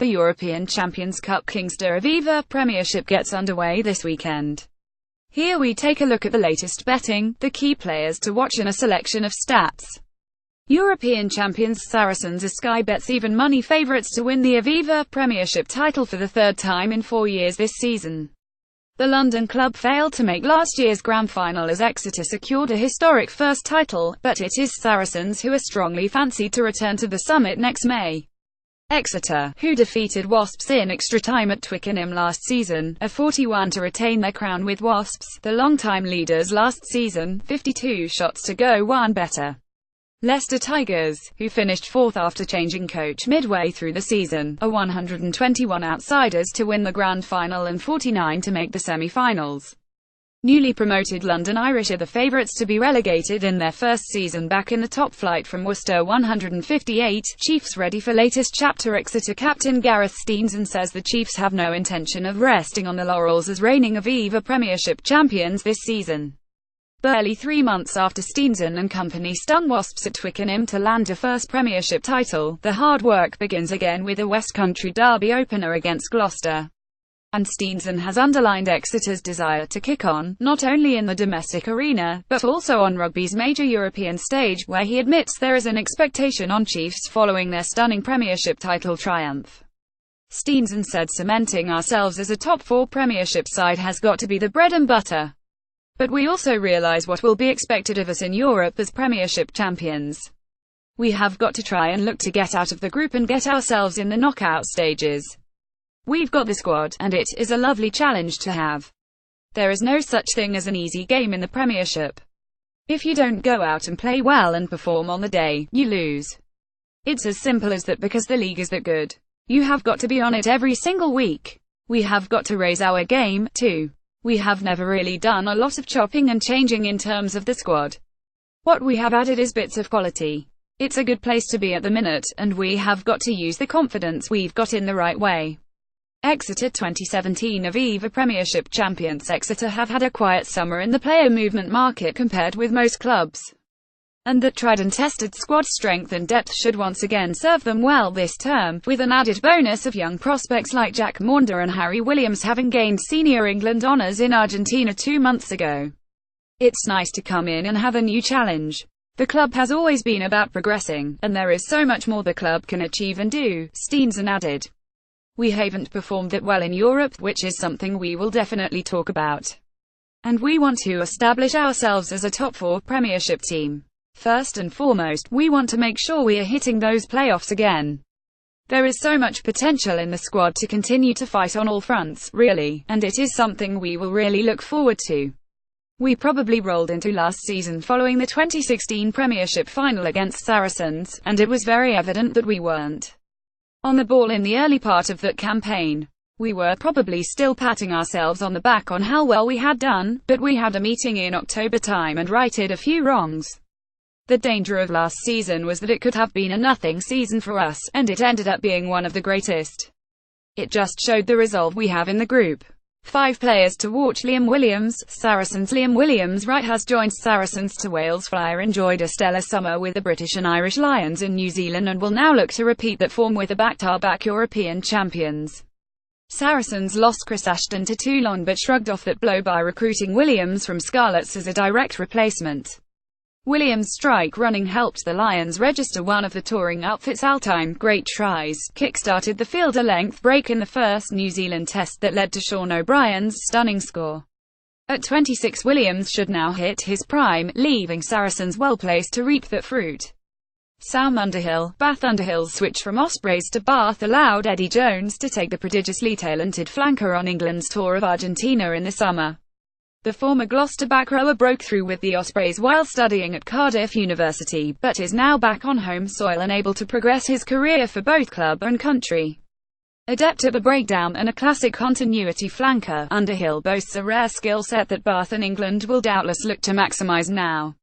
The European Champions Cup Kingster Aviva Premiership gets underway this weekend. Here we take a look at the latest betting, the key players to watch and a selection of stats. European champions Saracens are Sky Bet's even money favourites to win the Aviva Premiership title for the third time in 4 years this season. The London club failed to make last year's grand final as Exeter secured a historic first title, but it is Saracens who are strongly fancied to return to the summit next May. Exeter, who defeated Wasps in extra time at Twickenham last season, are 41 to retain their crown with Wasps, the long-time leaders last season, 52 shots to go, one better. Leicester Tigers, who finished fourth after changing coach midway through the season, are 121 outsiders to win the grand final and 49 to make the semi-finals. Newly promoted London Irish are the favourites to be relegated in their first season back in the top flight from Worcester 158. Chiefs ready for latest chapter. Exeter captain Gareth Steenson says the Chiefs have no intention of resting on the laurels as reigning Aviva Premiership champions this season. Barely 3 months after Steenson and company stung Wasps at Twickenham to land a first Premiership title, the hard work begins again with a West Country derby opener against Gloucester. And Steenson has underlined Exeter's desire to kick on, not only in the domestic arena, but also on rugby's major European stage, where he admits there is an expectation on Chiefs following their stunning Premiership title triumph. Steenson said cementing ourselves as a top 4 Premiership side has got to be the bread and butter. But we also realise what will be expected of us in Europe as Premiership champions. We have got to try and look to get out of the group and get ourselves in the knockout stages. We've got the squad, and it is a lovely challenge to have. There is no such thing as an easy game in the Premiership. If you don't go out and play well and perform on the day, you lose. It's as simple as that, because the league is that good. You have got to be on it every single week. We have got to raise our game, too. We have never really done a lot of chopping and changing in terms of the squad. What we have added is bits of quality. It's a good place to be at the minute, and we have got to use the confidence we've got in the right way. Exeter 2017 Aviva Premiership champions. Exeter have had a quiet summer in the player movement market compared with most clubs. And that tried and tested squad strength and depth should once again serve them well this term, with an added bonus of young prospects like Jack Maunder and Harry Williams having gained senior England honours in Argentina 2 months ago. It's nice to come in and have a new challenge. The club has always been about progressing, and there is so much more the club can achieve and do, Steenson added. We haven't performed that well in Europe, which is something we will definitely talk about. And we want to establish ourselves as a top 4 Premiership team. First and foremost, we want to make sure we are hitting those playoffs again. There is so much potential in the squad to continue to fight on all fronts, really, and it is something we will really look forward to. We probably rolled into last season following the 2016 Premiership final against Saracens, and it was very evident that we weren't on the ball in the early part of that campaign. We were probably still patting ourselves on the back on how well we had done, but we had a meeting in October time and righted a few wrongs. The danger of last season was that it could have been a nothing season for us, and it ended up being one of the greatest. It just showed the resolve we have in the group. 5 players to watch. Liam Williams, Saracens. Liam Williams right has joined Saracens to Wales Flyer, enjoyed a stellar summer with the British and Irish Lions in New Zealand and will now look to repeat that form with the back-to-back European champions. Saracens lost Chris Ashton to Toulon but shrugged off that blow by recruiting Williams from Scarlets as a direct replacement. Williams' strike running helped the Lions register one of the touring outfit's all-time great tries, kick-started the fielder-length break in the first New Zealand test that led to Sean O'Brien's stunning score. At 26, Williams should now hit his prime, leaving Saracens well-placed to reap that fruit. Sam Underhill. Bath. Underhill's switch from Ospreys to Bath allowed Eddie Jones to take the prodigiously talented flanker on England's tour of Argentina in the summer. The former Gloucester back rower broke through with the Ospreys while studying at Cardiff University, but is now back on home soil and able to progress his career for both club and country. Adept at the breakdown and a classic continuity flanker, Underhill boasts a rare skill set that Bath and England will doubtless look to maximise now.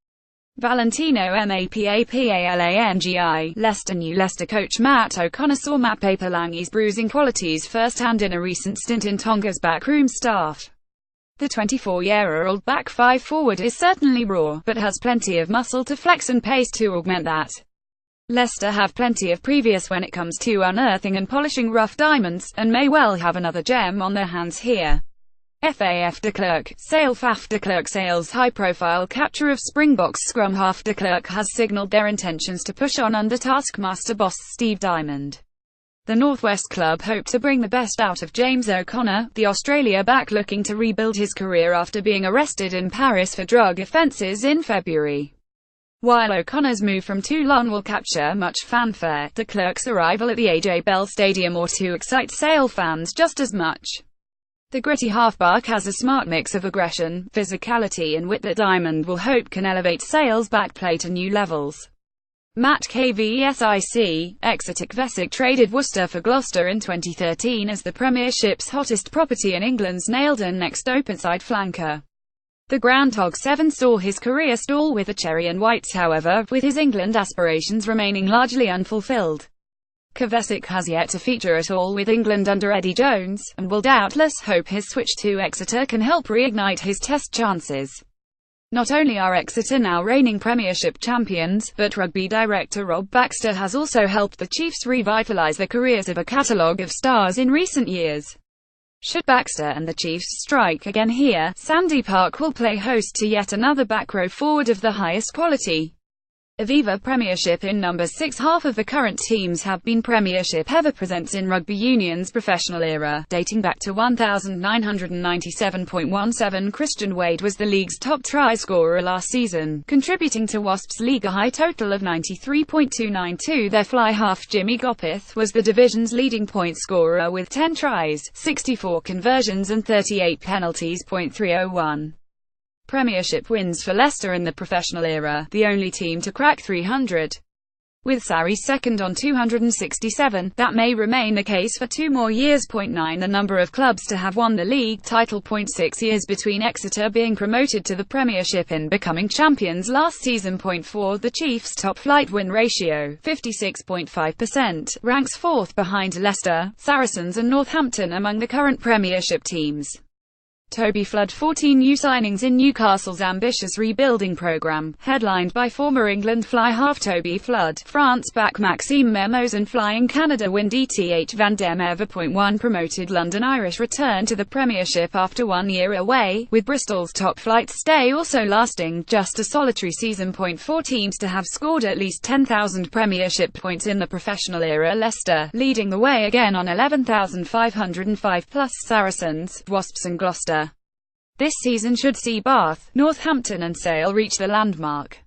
Valentino Mapapalangi. Leicester. New Leicester coach Matt O'Connor saw Mapapalangi's bruising qualities firsthand in a recent stint in Tonga's backroom staff. The 24-year-old back 5 forward is certainly raw, but has plenty of muscle to flex and pace to augment that. Leicester have plenty of previous when it comes to unearthing and polishing rough diamonds, and may well have another gem on their hands here. FAF de Klerk, Sale Faf de Klerk. Sale's high-profile capture of Springboks scrum half de Klerk has signalled their intentions to push on under taskmaster boss Steve Diamond. The Northwest club hope to bring the best out of James O'Connor, the Australia back looking to rebuild his career after being arrested in Paris for drug offences in February. While O'Connor's move from Toulon will capture much fanfare, de Klerk's arrival at the AJ Bell Stadium ought to excite Sale fans just as much. The gritty halfback has a smart mix of aggression, physicality and wit that Diamond will hope can elevate Sale's back play to new levels. Matt KVSIC, Exeter Kvesic traded Worcester for Gloucester in 2013 as the Premiership's hottest property and England's nailed-on next open-side flanker. The Groundhog 7 saw his career stall with the Cherry and Whites however, with his England aspirations remaining largely unfulfilled. Kvesic has yet to feature at all with England under Eddie Jones, and will doubtless hope his switch to Exeter can help reignite his test chances. Not only are Exeter now reigning Premiership champions, but Rugby director Rob Baxter has also helped the Chiefs revitalise the careers of a catalogue of stars in recent years. Should Baxter and the Chiefs strike again here, Sandy Park will play host to yet another back row forward of the highest quality. Aviva Premiership in number 6. Half of the current teams have been Premiership ever presents in Rugby Union's professional era, dating back to 1997.17. Christian Wade was the league's top try scorer last season, contributing to Wasps' league-high total of 93.292. Their fly half Jimmy Gopith was the division's leading point scorer with 10 tries, 64 conversions and 38 penalties. 301. Premiership wins for Leicester in the professional era, the only team to crack 300. With Surrey second on 267, that may remain the case for 2 more years. 9 The number of clubs to have won the league title. 6 years between Exeter being promoted to the Premiership and becoming champions last season. 4 The Chiefs' top-flight win ratio, 56.5%, ranks 4th behind Leicester, Saracens and Northampton among the current Premiership teams. Toby Flood. 14 new signings in Newcastle's ambitious rebuilding programme, headlined by former England fly half Toby Flood, France back Maxime Memos and flying Canada win DTH Van der Merwe. 1 Promoted London Irish return to the Premiership after 1 year away, with Bristol's top-flight stay also lasting just a solitary season. 4 Teams to have scored at least 10,000 Premiership points in the professional era. Leicester, leading the way again on 11,505 plus Saracens, Wasps and Gloucester. This season should see Bath, Northampton and Sale reach the landmark.